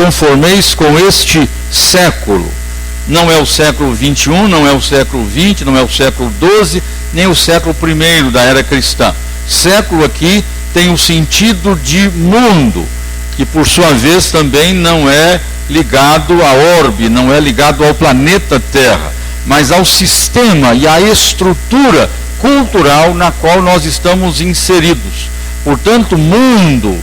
conformeis com este século. Não é o século 21, não é o século 20, não é o século 12, nem o século I da era cristã. Século aqui tem o sentido de mundo, que por sua vez também não é ligado à orbe, não é ligado ao planeta Terra, mas ao sistema e à estrutura cultural na qual nós estamos inseridos. Portanto, mundo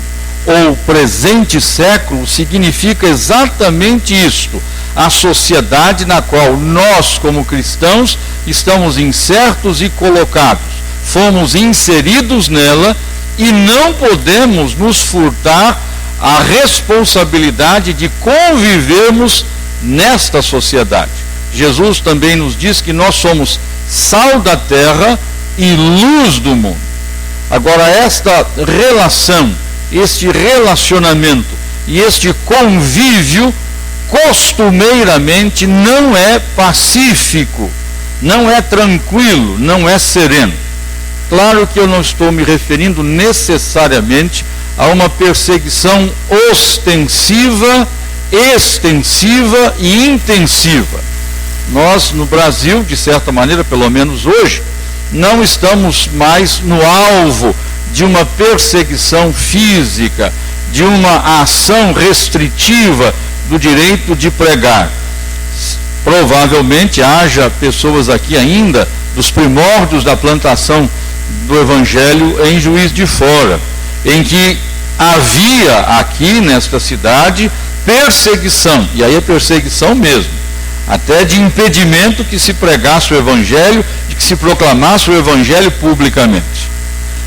ou presente século significa exatamente isto: a sociedade na qual nós, como cristãos, estamos insertos e colocados. Fomos inseridos nela e não podemos nos furtar a responsabilidade de convivermos nesta sociedade. Jesus também nos diz que nós somos sal da terra e luz do mundo. Agora, esta relação, este relacionamento e este convívio costumeiramente não é pacífico, não é tranquilo, não é sereno. Claro que eu não estou me referindo necessariamente a uma perseguição ostensiva, extensiva e intensiva. Nós, no Brasil, de certa maneira, pelo menos hoje, não estamos mais no alvo de uma perseguição física, de uma ação restritiva do direito de pregar. Provavelmente haja pessoas aqui ainda dos primórdios da plantação do Evangelho em Juiz de Fora, em que havia aqui nesta cidade perseguição, e aí é perseguição mesmo, até de impedimento que se pregasse o Evangelho, de que se proclamasse o Evangelho publicamente.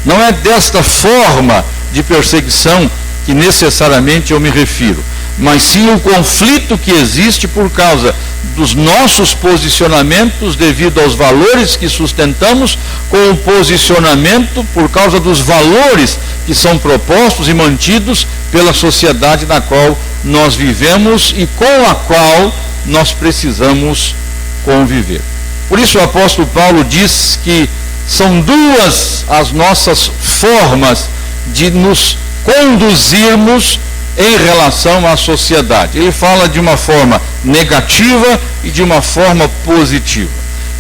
Não é desta forma de perseguição que necessariamente eu me refiro, mas sim o conflito que existe por causa dos nossos posicionamentos devido aos valores que sustentamos, com o posicionamento por causa dos valores que são propostos e mantidos pela sociedade na qual nós vivemos e com a qual nós precisamos conviver. Por isso o apóstolo Paulo diz que são duas as nossas formas de nos conduzirmos em relação à sociedade. Ele fala de uma forma negativa e de uma forma positiva.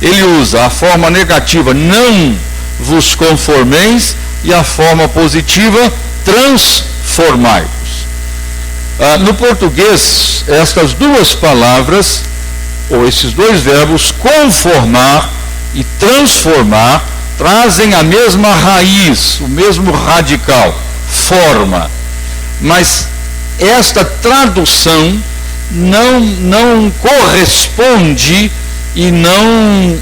Ele usa a forma negativa, não vos conformeis, e a forma positiva, transformai-vos. No português, estas duas palavras, ou esses dois verbos, conformar e transformar, trazem a mesma raiz, o mesmo radical, forma. Mas esta tradução não corresponde e não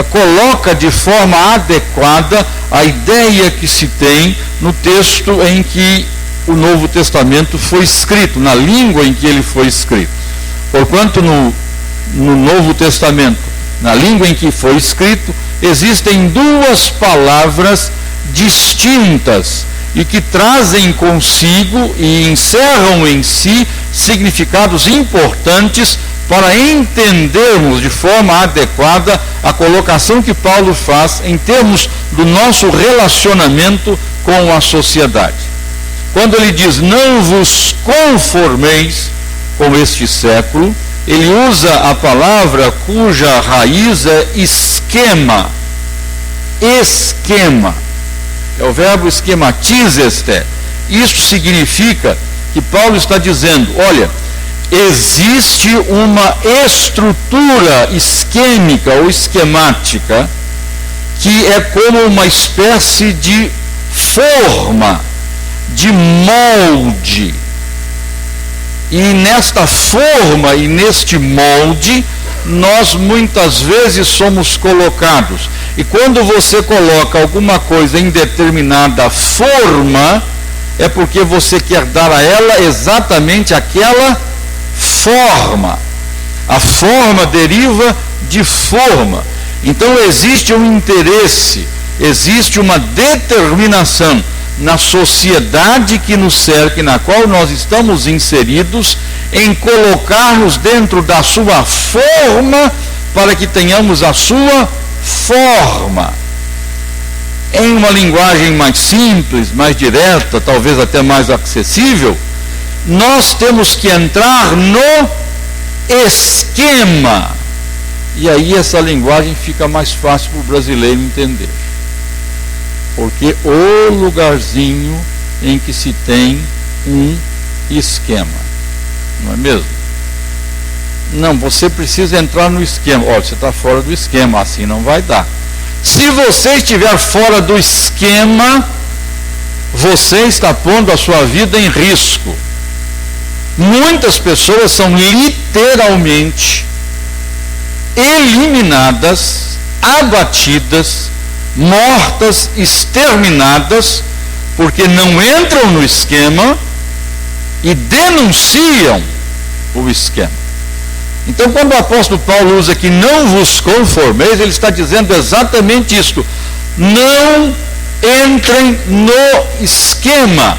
coloca de forma adequada a ideia que se tem no texto em que o Novo Testamento foi escrito, na língua em que ele foi escrito. Porquanto no Novo Testamento, na língua em que foi escrito, existem duas palavras distintas e que trazem consigo e encerram em si significados importantes para entendermos de forma adequada a colocação que Paulo faz em termos do nosso relacionamento com a sociedade. Quando ele diz, não vos conformeis com este século, ele usa a palavra cuja raiz é esquema. Esquema. É o verbo esquematizeste. Isso significa que Paulo está dizendo, olha, existe uma estrutura esquêmica ou esquemática que é como uma espécie de forma, de molde. E nesta forma e neste molde, nós muitas vezes somos colocados. E quando você coloca alguma coisa em determinada forma, é porque você quer dar a ela exatamente aquela forma. A forma deriva de forma. Então existe um interesse, existe uma determinação na sociedade que nos cerca e na qual nós estamos inseridos, em colocar-nos dentro da sua forma para que tenhamos a sua forma. Em uma linguagem mais simples, mais direta, talvez até mais acessível, nós temos que entrar no esquema. E aí essa linguagem fica mais fácil para o brasileiro entender. Porque o lugarzinho em que se tem um esquema, não é mesmo? Não, você precisa entrar no esquema. Olha, você está fora do esquema, assim não vai dar. Se você estiver fora do esquema, você está pondo a sua vida em risco. Muitas pessoas são literalmente eliminadas, abatidas, mortas, exterminadas, porque não entram no esquema e denunciam o esquema. Então, quando o apóstolo Paulo usa que não vos conformeis, ele está dizendo exatamente isto: não entrem no esquema,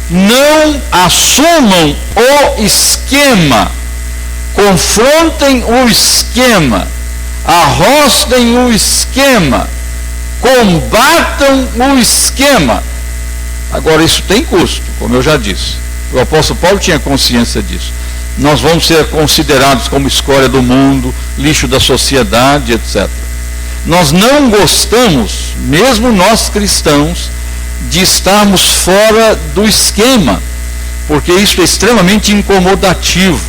não assumam o esquema, confrontem o esquema, arrostem o esquema, combatam o esquema. Agora, isso tem custo, como eu já disse. O apóstolo Paulo tinha consciência disso. Nós vamos ser considerados como escória do mundo, lixo da sociedade, etc. Nós não gostamos, mesmo nós cristãos, de estarmos fora do esquema, porque isso é extremamente incomodativo.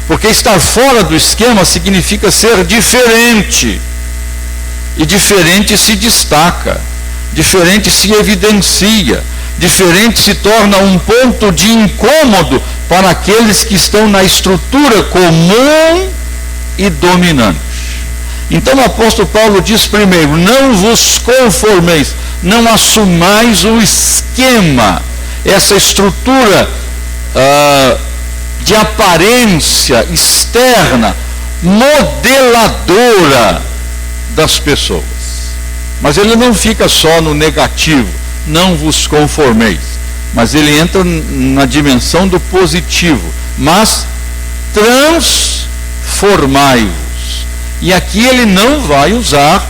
Porque estar fora do esquema significa ser diferente. E diferente se destaca, diferente se evidencia, diferente se torna um ponto de incômodo para aqueles que estão na estrutura comum e dominante. Então o apóstolo Paulo diz primeiro: não vos conformeis, não assumais o esquema, essa estrutura de aparência externa, modeladora das pessoas. Mas ele não fica só no negativo, não vos conformeis, mas ele entra na dimensão do positivo, mas transformai-vos. E aqui ele não vai usar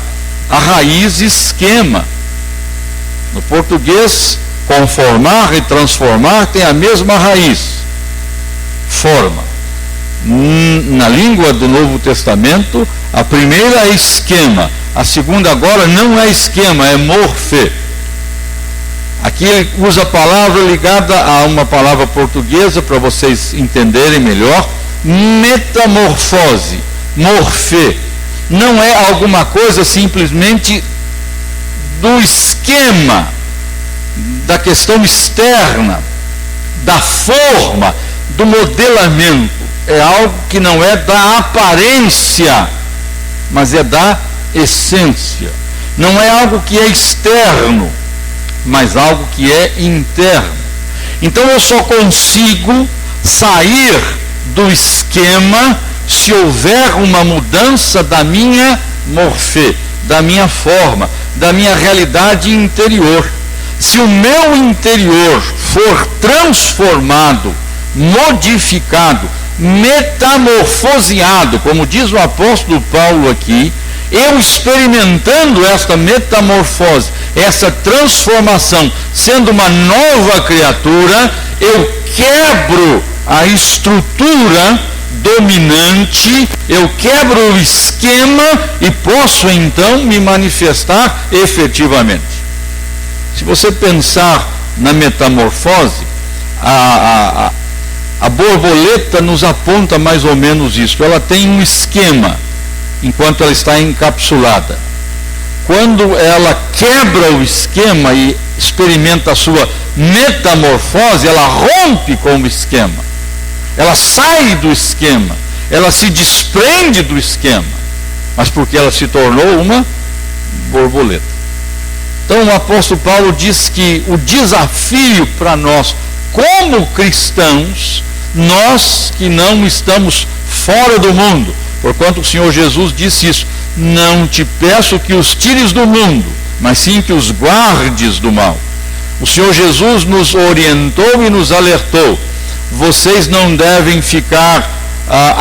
a raiz esquema. No português, conformar e transformar tem a mesma raiz, forma. Na língua do Novo Testamento, a primeira é esquema, a segunda agora não é esquema, é morfê. Aqui ele usa a palavra ligada a uma palavra portuguesa, para vocês entenderem melhor: metamorfose, morfê. Não é alguma coisa simplesmente do esquema, da questão externa, da forma, do modelamento. É algo que não é da aparência, mas é da essência. Não é algo que é externo, mas algo que é interno. Então eu só consigo sair do esquema se houver uma mudança da minha morfê, da minha forma, da minha realidade interior. Se o meu interior for transformado, modificado, metamorfoseado, como diz o apóstolo Paulo aqui, eu experimentando esta metamorfose, essa transformação, sendo uma nova criatura, eu quebro a estrutura dominante, eu quebro o esquema e posso então me manifestar efetivamente. Se você pensar na metamorfose, a borboleta nos aponta mais ou menos isso. Ela tem um esquema enquanto ela está encapsulada. Quando ela quebra o esquema e experimenta a sua metamorfose, ela rompe com o esquema. Ela sai do esquema, ela se desprende do esquema, mas porque ela se tornou uma borboleta. Então o apóstolo Paulo diz que o desafio para nós, como cristãos, nós que não estamos fora do mundo, porquanto o Senhor Jesus disse isso: não te peço que os tires do mundo, mas sim que os guardes do mal. O Senhor Jesus nos orientou e nos alertou: vocês não devem ficar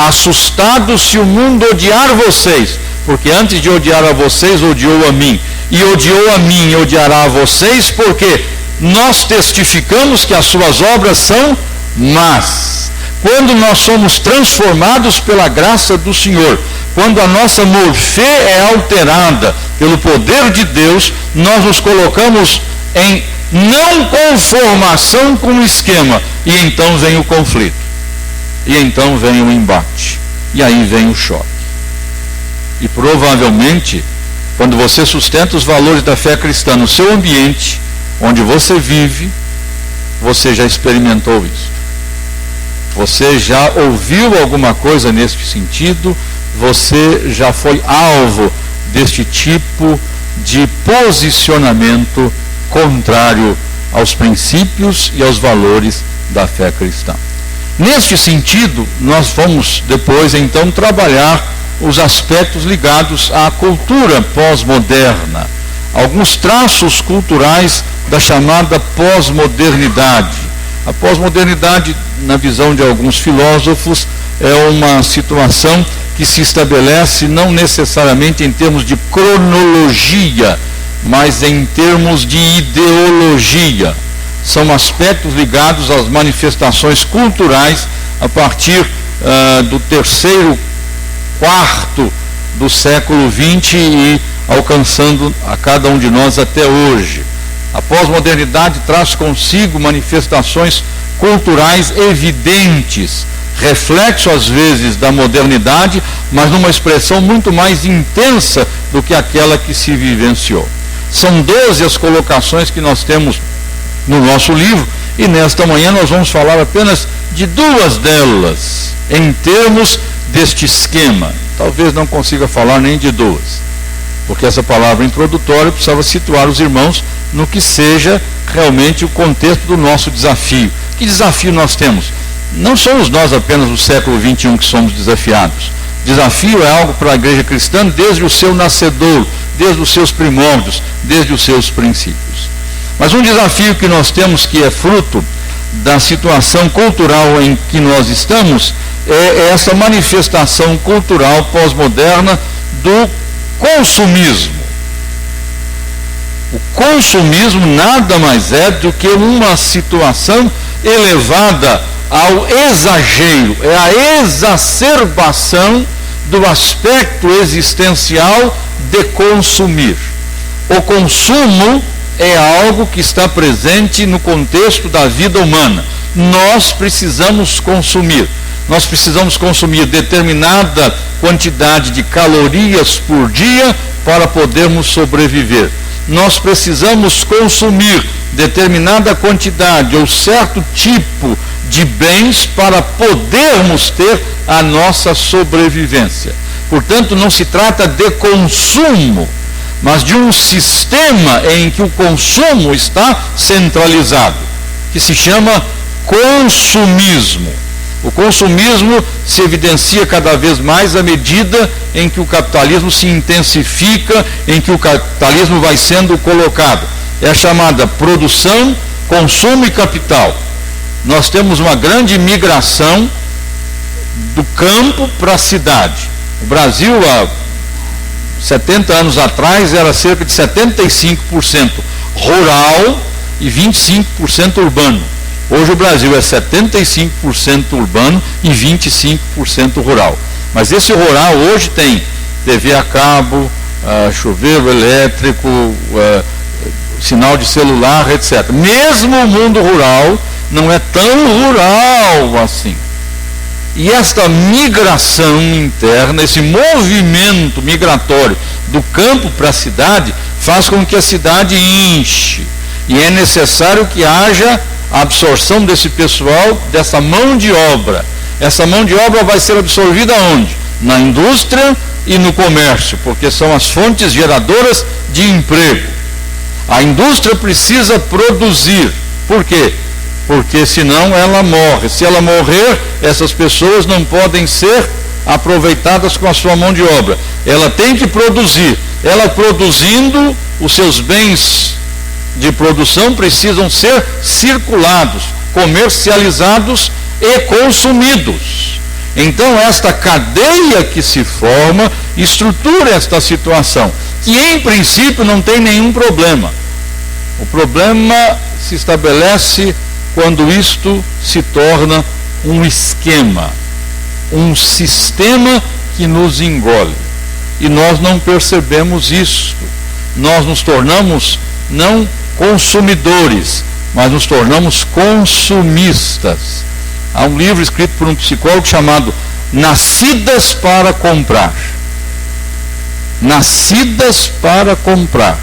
assustados se o mundo odiar vocês, porque antes de odiar a vocês, odiou a mim, e odiou a mim, odiará a vocês, porque nós testificamos que as suas obras são Mas, quando nós somos transformados pela graça do Senhor, quando a nossa morfê é alterada pelo poder de Deus, nós nos colocamos em não conformação com o esquema, e então vem o conflito, e então vem o embate, e aí vem o choque. E provavelmente, quando você sustenta os valores da fé cristã no seu ambiente, onde você vive, você já experimentou isso. Você já ouviu alguma coisa nesse sentido, você já foi alvo deste tipo de posicionamento contrário aos princípios e aos valores da fé cristã. Neste sentido, nós vamos depois então trabalhar os aspectos ligados à cultura pós-moderna, alguns traços culturais da chamada pós-modernidade. A pós-modernidade, na visão de alguns filósofos, é uma situação que se estabelece não necessariamente em termos de cronologia, mas em termos de ideologia. São aspectos ligados às manifestações culturais a partir do terceiro quarto do século XX e alcançando a cada um de nós até hoje. A pós-modernidade traz consigo manifestações culturais evidentes, reflexo às vezes da modernidade, mas numa expressão muito mais intensa do que aquela que se vivenciou. São 12 as colocações que nós temos no nosso livro, e nesta manhã nós vamos falar apenas de 2 delas, em termos deste esquema. Talvez não consiga falar nem de 2, porque essa palavra introdutória precisava situar os irmãos no que seja realmente o contexto do nosso desafio. Que desafio nós temos? Não somos nós apenas no século XXI que somos desafiados. Desafio é algo para a igreja cristã desde o seu nascedouro, desde os seus primórdios, desde os seus princípios. Mas um desafio que nós temos, que é fruto da situação cultural em que nós estamos, é essa manifestação cultural pós-moderna do consumismo. O consumismo nada mais é do que uma situação elevada ao exagero, é a exacerbação do aspecto existencial de consumir. O consumo é algo que está presente no contexto da vida humana. Nós precisamos consumir. Nós precisamos consumir determinada quantidade de calorias por dia para podermos sobreviver. Nós precisamos consumir determinada quantidade ou certo tipo de bens para podermos ter a nossa sobrevivência. Portanto, não se trata de consumo, mas de um sistema em que o consumo está centralizado, que se chama consumismo. O consumismo se evidencia cada vez mais à medida em que o capitalismo se intensifica, em que o capitalismo vai sendo colocado. É a chamada produção, consumo e capital. Nós temos uma grande migração do campo para a cidade. O Brasil, há 70 anos atrás, era cerca de 75% rural e 25% urbano. Hoje o Brasil é 75% urbano e 25% rural. Mas esse rural hoje tem TV a cabo, chuveiro elétrico, sinal de celular, etc. Mesmo o mundo rural não é tão rural assim. E esta migração interna, esse movimento migratório do campo para a cidade, faz com que a cidade enche. E é necessário que haja a absorção desse pessoal, dessa mão de obra. Essa mão de obra vai ser absorvida onde? Na indústria e no comércio, porque são as fontes geradoras de emprego. A indústria precisa produzir. Por quê? Porque senão ela morre. Se ela morrer, essas pessoas não podem ser aproveitadas com a sua mão de obra. Ela tem que produzir. Ela produzindo, os seus bens de produção precisam ser circulados, comercializados e consumidos. Então esta cadeia que se forma estrutura esta situação, que em princípio não tem nenhum problema. O problema se estabelece quando isto se torna um esquema, um sistema que nos engole. E nós não percebemos isso. Nós nos tornamos não consumidores, mas nos tornamos consumistas. Há um livro escrito por um psicólogo chamado Nascidas para Comprar. Nascidas para Comprar.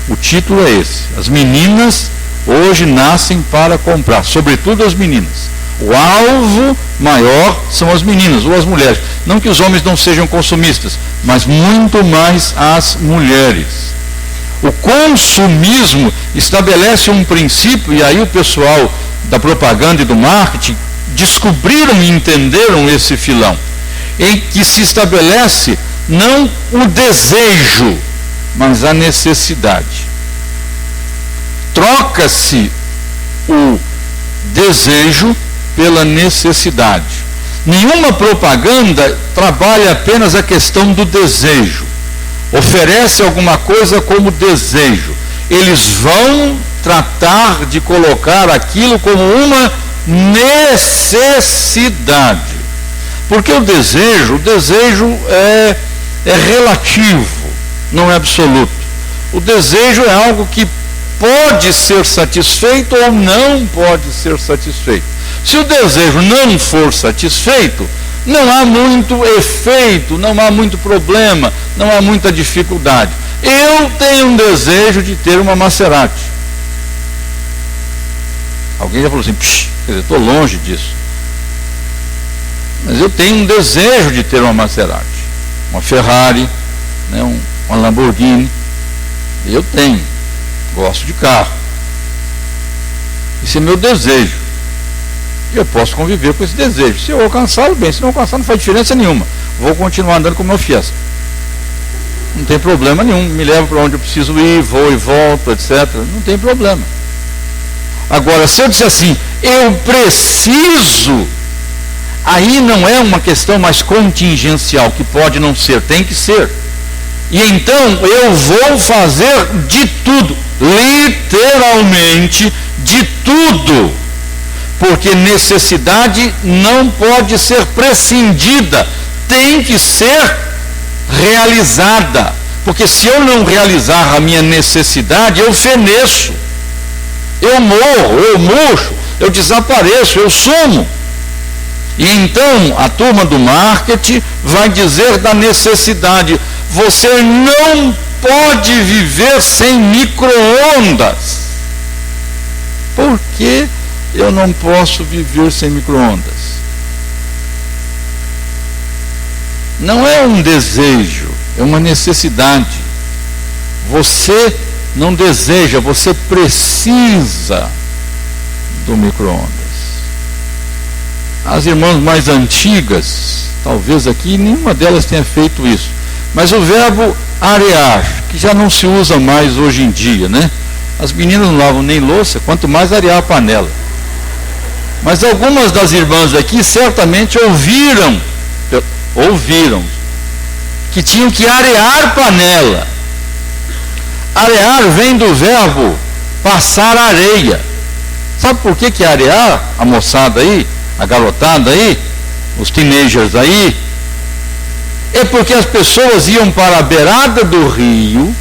O título é esse. As meninas hoje nascem para comprar, sobretudo as meninas. O alvo maior são as meninas ou as mulheres. Não que os homens não sejam consumistas, mas muito mais as mulheres. O consumismo estabelece um princípio, e aí o pessoal da propaganda e do marketing descobriram e entenderam esse filão, em que se estabelece não o desejo, mas a necessidade. Troca-se o desejo pela necessidade. Nenhuma propaganda trabalha apenas a questão do desejo, oferece alguma coisa como desejo. Eles vão tratar de colocar aquilo como uma necessidade. Porque o desejo é relativo, não é absoluto. O desejo é algo que pode ser satisfeito ou não pode ser satisfeito. Se o desejo não for satisfeito, não há muito efeito, não há muito problema, não há muita dificuldade. Eu tenho um desejo de ter uma Maserati. Alguém já falou assim, quer dizer, estou longe disso. Mas eu tenho um desejo de ter uma Maserati, uma Ferrari, né, uma Lamborghini. Eu tenho, gosto de carro. Esse é meu desejo. E eu posso conviver com esse desejo. Se eu alcançá-lo, bem. Se não alcançar, não faz diferença nenhuma. Vou continuar andando com o meu Fiesta. Não tem problema nenhum. Me leva para onde eu preciso ir, vou e volto, etc. Não tem problema. Agora, se eu disser assim, eu preciso, aí não é uma questão mais contingencial, que pode não ser, tem que ser. E então eu vou fazer de tudo, literalmente de tudo. Porque necessidade não pode ser prescindida, tem que ser realizada. Porque se eu não realizar a minha necessidade, eu feneço, eu morro, eu murcho, eu desapareço, eu sumo. E então a turma do marketing vai dizer da necessidade: você não pode viver sem micro-ondas. Por que eu não posso viver sem micro-ondas? Não é um desejo, é uma necessidade. Você não deseja, você precisa do micro-ondas. As irmãs mais antigas, talvez aqui, nenhuma delas tenha feito isso. Mas o verbo arear, que já não se usa mais hoje em dia, né? As meninas não lavam nem louça, quanto mais arear a panela. Mas algumas das irmãs aqui certamente ouviram que tinham que arear panela. Arear vem do verbo passar areia. Sabe por que é arear? A moçada aí, a garotada aí, os teenagers aí, é porque as pessoas iam para a beirada do rio,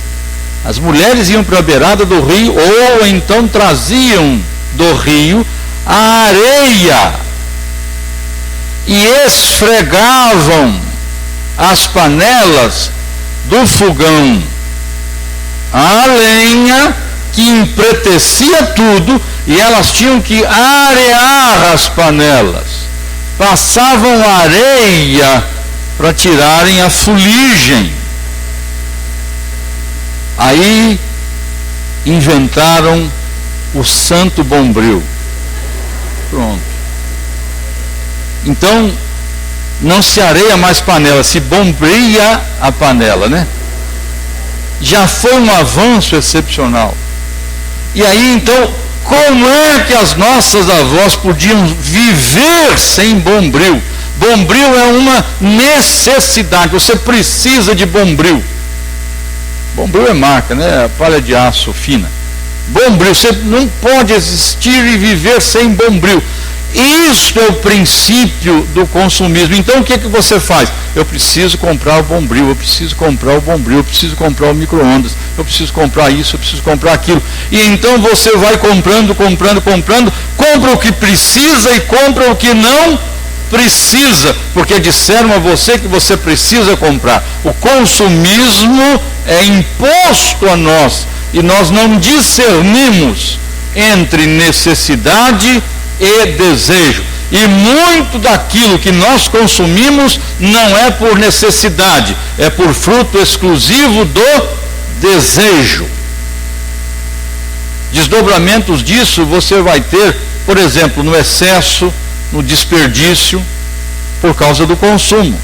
as mulheres iam para a beirada do rio, ou então traziam do rio a areia e esfregavam as panelas do fogão a lenha, que empretecia tudo, e elas tinham que arear as panelas, passavam areia para tirarem a fuligem. Aí inventaram o Santo Bombril. Pronto. Então não se areia mais panela, se bombria a panela, né? Já foi um avanço excepcional. E aí então, como é que as nossas avós podiam viver sem bombril? Bombril é uma necessidade, você precisa de bombril. Bombril é marca, né? Palha de aço fina. Bombril, você não pode existir e viver sem bombril. Isso é o princípio do consumismo. Então o que você faz? Eu preciso comprar o bombril, eu preciso comprar o bombril, eu preciso comprar o micro-ondas, eu preciso comprar isso, eu preciso comprar aquilo. E então você vai comprando, compra o que precisa e compra o que não precisa, porque disseram a você que você precisa comprar. O consumismo é imposto a nós e nós não discernimos entre necessidade e desejo. E muito daquilo que nós consumimos não é por necessidade, é por fruto exclusivo do desejo. Desdobramentos disso você vai ter, por exemplo, no excesso, no desperdício, por causa do consumo.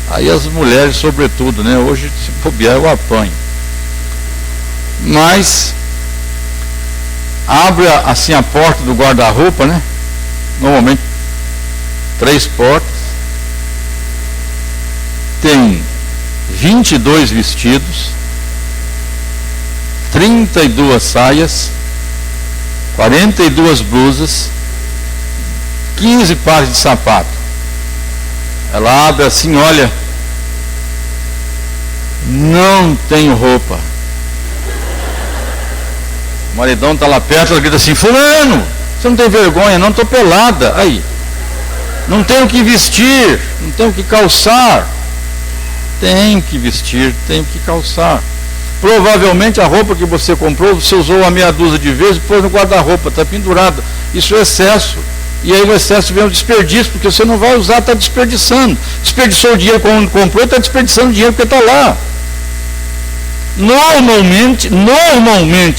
Aí as mulheres, sobretudo, né? Hoje, se bobear, eu apanho. Mas abre assim a porta do guarda-roupa, né? Normalmente 3 portas. Tem 22 vestidos, 32 saias, 42 blusas, 15 pares de sapato. Ela abre assim, olha, não tenho roupa. O maridão está lá perto, ela grita assim, fulano, você não tem vergonha? Não, estou pelada. Aí, não tenho o que vestir, não tenho o que calçar. Tenho que vestir, tenho que calçar. Provavelmente a roupa que você comprou, você usou uma meia dúzia de vezes, pôs no guarda-roupa, está pendurada. Isso é excesso. E aí no excesso vem o desperdício, porque você não vai usar, está desperdiçando. Desperdiçou o dinheiro quando comprou, está desperdiçando o dinheiro porque está lá. Normalmente,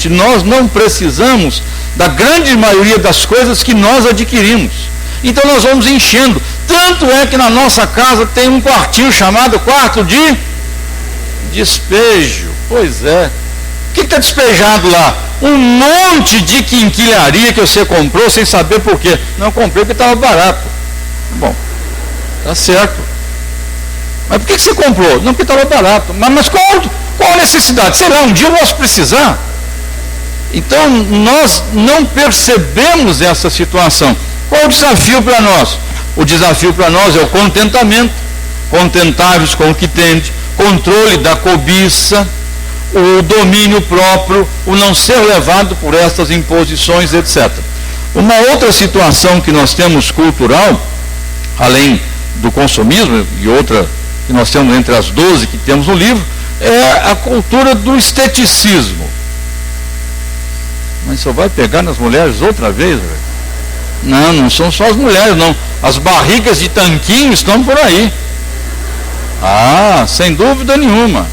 nós não precisamos da grande maioria das coisas que nós adquirimos. Então nós vamos enchendo. Tanto é que na nossa casa tem um quartinho chamado quarto de despejo. Pois é. O que está despejado lá? Um monte de quinquilharia que você comprou sem saber por quê. Não, comprei porque estava barato. Bom, tá certo. Mas por que você comprou? Não, porque estava barato. Mas qual a necessidade? Sei lá, um dia eu posso precisar. Então, nós não percebemos essa situação. Qual é o desafio para nós? O desafio para nós é o contentamento. Contentáveis com o que tende, controle da cobiça, o domínio próprio, o não ser levado por estas imposições, etc. Uma outra situação que nós temos cultural, além do consumismo, e outra que nós temos entre as 12 que temos no livro, é a cultura do esteticismo. Mas só vai pegar nas mulheres outra vez, velho? Não, não são só as mulheres, não. As barrigas de tanquinho estão por aí. Ah, sem dúvida nenhuma.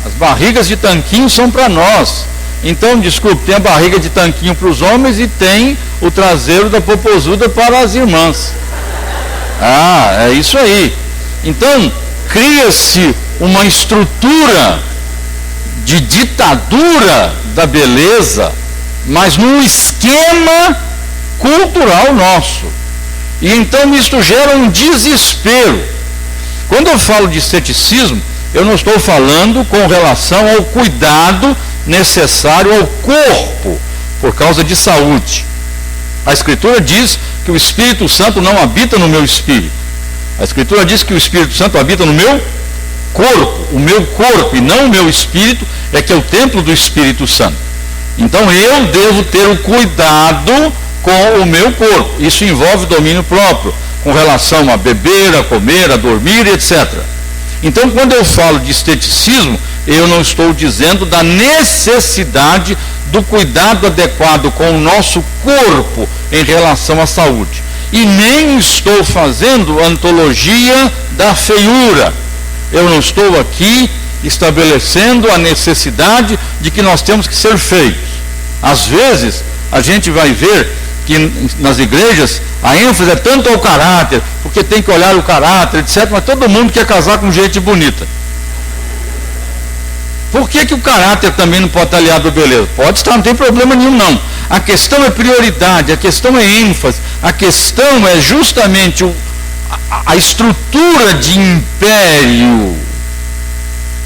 As barrigas de tanquinho são para nós. Então, desculpe, tem a barriga de tanquinho para os homens e tem o traseiro da popozuda para as irmãs. Ah, é isso aí. Então, cria-se uma estrutura de ditadura da beleza, mas num esquema cultural nosso. E então isso gera um desespero. Quando eu falo de esteticismo, eu não estou falando com relação ao cuidado necessário ao corpo, por causa de saúde. A Escritura diz que o Espírito Santo não habita no meu espírito. A Escritura diz que o Espírito Santo habita no meu corpo. O meu corpo e não o meu espírito é que é o templo do Espírito Santo. Então eu devo ter o cuidado com o meu corpo. Isso envolve domínio próprio, com relação a beber, a comer, a dormir, etc. Então, quando eu falo de esteticismo, eu não estou dizendo da necessidade do cuidado adequado com o nosso corpo em relação à saúde. E nem estou fazendo antologia da feiura. Eu não estou aqui estabelecendo a necessidade de que nós temos que ser feios. Às vezes, a gente vai ver que nas igrejas a ênfase é tanto ao caráter, porque tem que olhar o caráter, etc., mas todo mundo quer casar com gente bonita. Por que o caráter também não pode estar aliado à beleza? Pode estar, não tem problema nenhum não. A questão é prioridade, a questão é ênfase, a questão é justamente a estrutura de império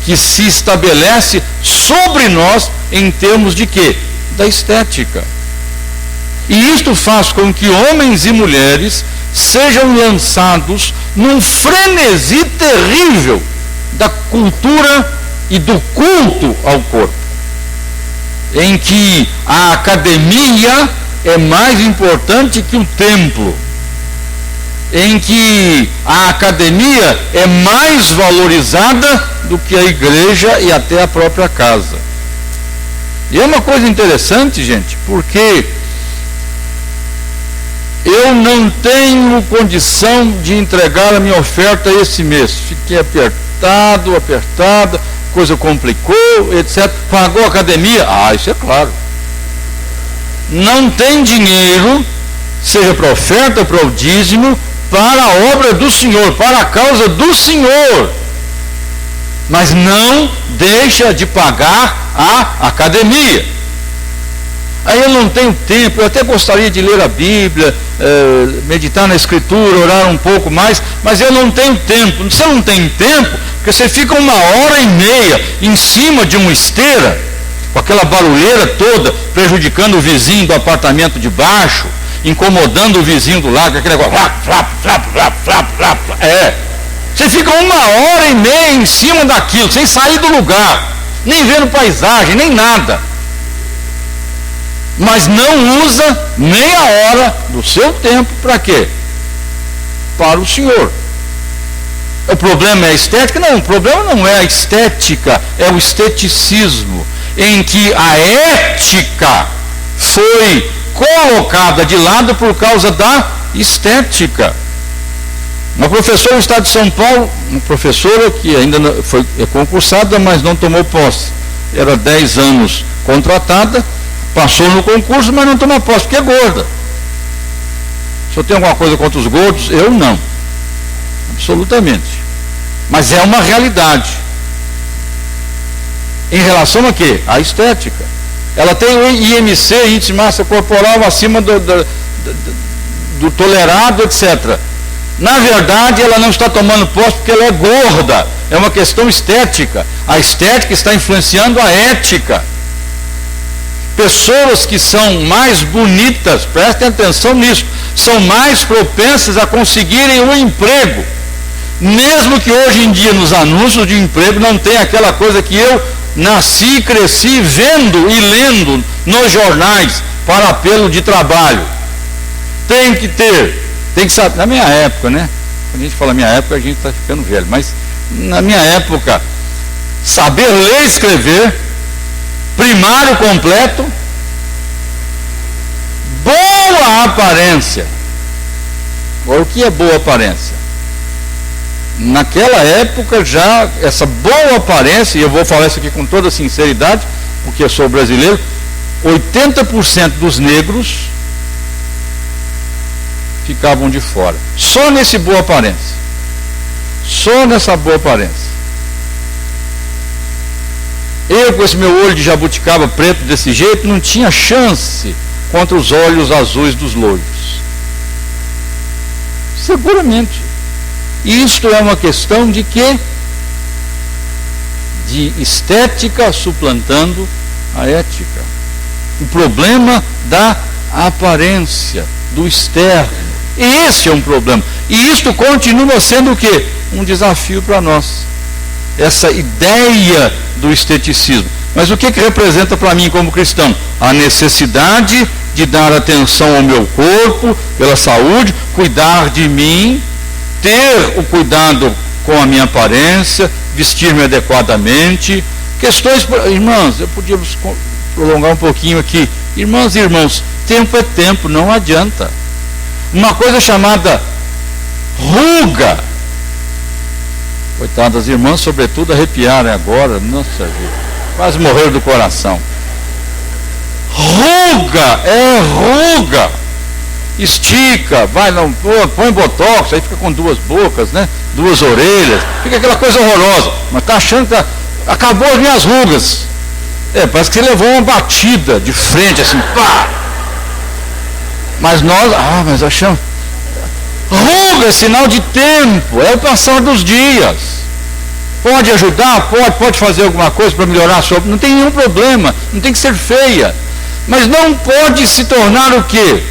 que se estabelece sobre nós em termos de quê? Da estética. E isto faz com que homens e mulheres sejam lançados num frenesi terrível da cultura e do culto ao corpo, em que a academia é mais importante que o templo, em que a academia é mais valorizada do que a igreja e até a própria casa. E é uma coisa interessante, gente, porque eu não tenho condição de entregar a minha oferta esse mês. Fiquei apertado, coisa complicou, etc. Pagou a academia? Ah, isso é claro. Não tem dinheiro, seja para a oferta, para o dízimo, para a obra do Senhor, para a causa do Senhor. Mas não deixa de pagar a academia. Aí eu não tenho tempo, eu até gostaria de ler a Bíblia, meditar na Escritura, orar um pouco mais, mas eu não tenho tempo. Você não tem tempo, porque você fica 1h30 em cima de uma esteira, com aquela barulheira toda, prejudicando o vizinho do apartamento de baixo, incomodando o vizinho do lado, aquele negócio, você fica 1h30 em cima daquilo, sem sair do lugar, nem vendo paisagem, nem nada. Mas não usa meia hora do seu tempo para quê? Para o Senhor. O problema é a estética? Não, o problema não é a estética, é o esteticismo, em que a ética foi colocada de lado por causa da estética. Uma professora do estado de São Paulo, uma professora que ainda foi concursada, mas não tomou posse, era 10 anos contratada, passou no concurso, mas não tomou posse, porque é gorda. O senhor tem alguma coisa contra os gordos? Eu não, absolutamente. Mas é uma realidade. Em relação a quê? À estética. Ela tem o IMC, índice de massa corporal, acima do tolerado, etc. Na verdade, ela não está tomando posse porque ela é gorda. É uma questão estética. A estética está influenciando a ética. Pessoas que são mais bonitas, prestem atenção nisso, são mais propensas a conseguirem um emprego. Mesmo que hoje em dia nos anúncios de emprego não tem aquela coisa que eu nasci e cresci vendo e lendo nos jornais para apelo de trabalho. Tem que saber, na minha época, né? Quando a gente fala minha época, a gente está ficando velho, mas na minha época, saber ler e escrever, primário completo, boa aparência. O que é boa aparência? Naquela época já, essa boa aparência, e eu vou falar isso aqui com toda sinceridade, porque eu sou brasileiro, 80% dos negros ficavam de fora. Só nesse boa aparência. Só nessa boa aparência. Eu, com esse meu olho de jabuticaba preto desse jeito, não tinha chance contra os olhos azuis dos loiros. Seguramente. Isto é uma questão de quê? De estética suplantando a ética. O problema da aparência, do externo. Esse é um problema. E isto continua sendo o quê? Um desafio para nós. Essa ideia do esteticismo. Mas o que representa para mim como cristão? A necessidade de dar atenção ao meu corpo, pela saúde, cuidar de mim, ter o cuidado com a minha aparência, vestir-me adequadamente. Questões, irmãs, eu podia prolongar um pouquinho aqui. Irmãs e irmãos, tempo é tempo, não adianta. Uma coisa chamada ruga. Coitadas irmãs, sobretudo, arrepiaram agora. Nossa vida, quase morreram do coração. Ruga, é ruga. Estica, vai, não, põe botox, aí fica com duas bocas, né? Duas orelhas, fica aquela coisa horrorosa. Mas está achando que acabou as minhas rugas. Parece que você levou uma batida de frente, assim, pá! Mas nós, mas achamos. Ruga é sinal de tempo, é o passar dos dias. Pode ajudar? Pode fazer alguma coisa para melhorar a sua... Não tem nenhum problema, não tem que ser feia. Mas não pode se tornar o quê?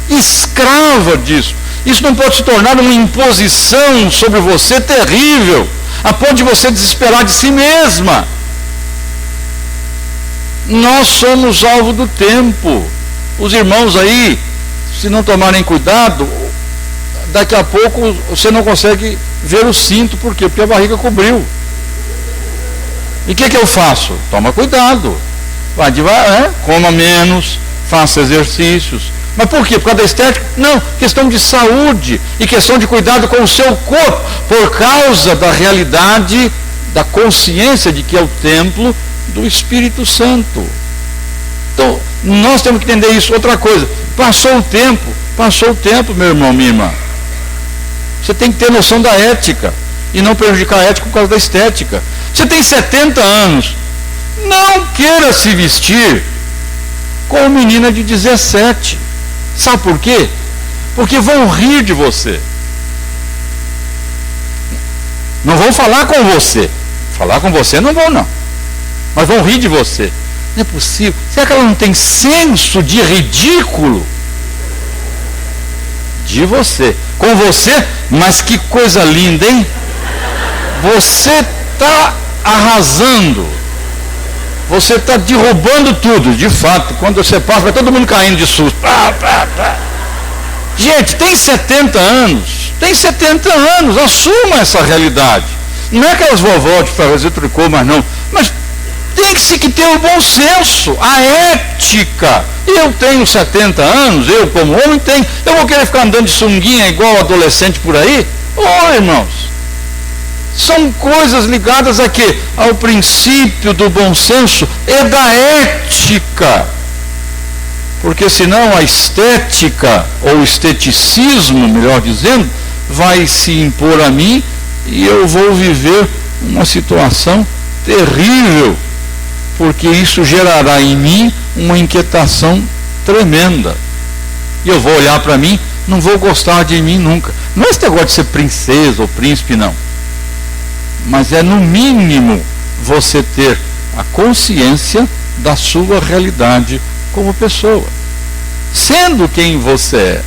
Escrava disso. Isso não pode se tornar uma imposição sobre você terrível, a ponto de você desesperar de si mesma. Nós somos alvo do tempo. Os irmãos aí, se não tomarem cuidado, daqui a pouco você não consegue ver o cinto. Por quê? Porque a barriga cobriu. E o que eu faço? Toma cuidado. Vai devagar, coma menos, faça exercícios. Mas por quê? Por causa da estética? Não, questão de saúde e questão de cuidado com o seu corpo, por causa da realidade, da consciência de que é o templo do Espírito Santo. Então, nós temos que entender isso. Outra coisa, passou o tempo, meu irmão, minha irmã. Você tem que ter noção da ética e não prejudicar a ética por causa da estética. Você tem 70 anos, não queira se vestir como menina de 17. Sabe por quê? Porque vão rir de você. Não vão falar com você. Falar com você não vão, não. Mas vão rir de você. Não é possível. Será que ela não tem senso de ridículo? De você. Com você, mas que coisa linda, hein? Você está arrasando. Você está derrubando tudo, de fato. Quando você passa, vai todo mundo caindo de susto. Gente, tem 70 anos. Tem 70 anos. Assuma essa realidade. Não é aquelas vovó de fazer tricô, mas não. Mas tem que ter o bom senso, a ética. Eu tenho 70 anos, eu como homem tenho. Eu vou querer ficar andando de sunguinha igual adolescente por aí? Ô, irmãos. São coisas ligadas a quê? Ao princípio do bom senso e da ética. Porque senão a estética, ou esteticismo, melhor dizendo, vai se impor a mim e eu vou viver uma situação terrível. Porque isso gerará em mim uma inquietação tremenda. E eu vou olhar para mim, não vou gostar de mim nunca. Não é esse negócio de ser princesa ou príncipe, não. Mas é no mínimo você ter a consciência da sua realidade como pessoa, sendo quem você é,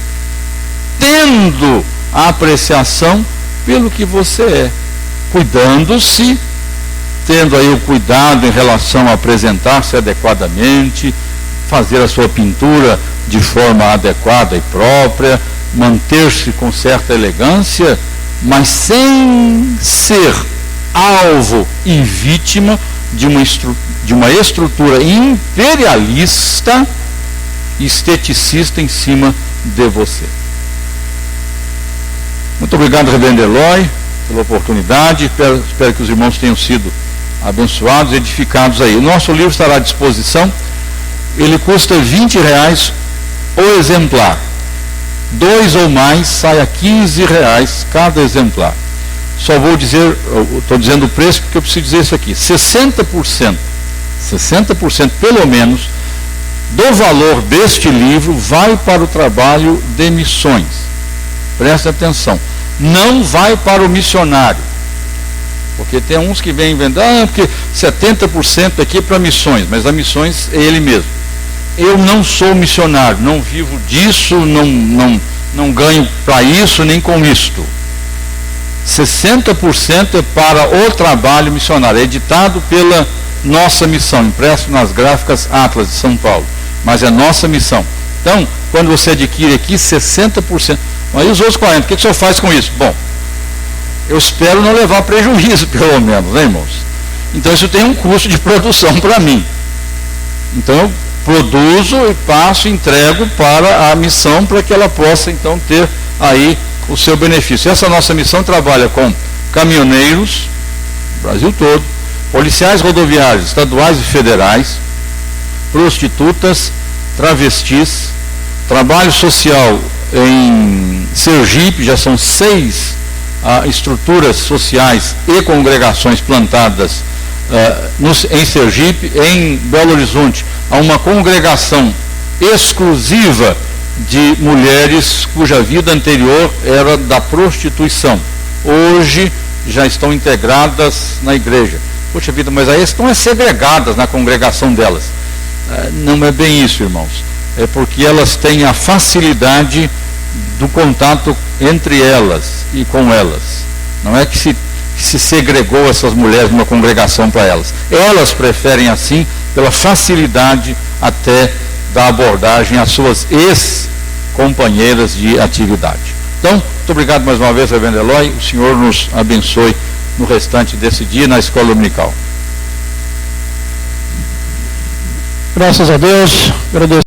tendo a apreciação pelo que você é, cuidando-se, tendo aí o cuidado em relação a apresentar-se adequadamente, fazer a sua pintura de forma adequada e própria, manter-se com certa elegância, mas sem ser alvo e vítima de uma estrutura imperialista, esteticista em cima de você. Muito obrigado, reverendo Eloy, pela oportunidade. Espero que os irmãos tenham sido abençoados, edificados aí. O nosso livro estará à disposição. Ele custa R$20 o exemplar. 2 ou mais sai a R$15 cada exemplar. Só vou dizer, estou dizendo o preço porque eu preciso dizer isso aqui. 60% pelo menos do valor deste livro vai para o trabalho de missões. Presta atenção. Não vai para o missionário. Porque tem uns que vêm vendendo, porque 70% aqui é para missões, mas a missões é ele mesmo. Eu não sou missionário, não vivo disso, não ganho para isso, nem com isto. 60% é para o trabalho missionário, editado pela nossa missão, impresso nas gráficas Atlas de São Paulo, mas é nossa missão. Então, quando você adquire aqui 60%, aí os outros 40%, o que o senhor faz com isso? Bom, eu espero não levar prejuízo, pelo menos, né, irmãos? Então isso tem um custo de produção para mim. Então eu produzo e passo, entrego para a missão, para que ela possa então ter aí o seu benefício. Essa nossa missão trabalha com caminhoneiros, Brasil todo, policiais rodoviários estaduais e federais, prostitutas, travestis, trabalho social em Sergipe, já são 6 estruturas sociais e congregações plantadas em Sergipe. Em Belo Horizonte há uma congregação exclusiva de mulheres cuja vida anterior era da prostituição. Hoje já estão integradas na igreja. Poxa vida, mas aí estão segregadas na congregação delas. Não é bem isso, irmãos. É porque elas têm a facilidade do contato entre elas e com elas. Não é que se segregou essas mulheres numa congregação para elas. Elas preferem assim, pela facilidade até da abordagem às suas ex-companheiras de atividade. Então, muito obrigado mais uma vez, reverendo Eloy. O Senhor nos abençoe no restante desse dia na escola dominical. Graças a Deus, agradeço.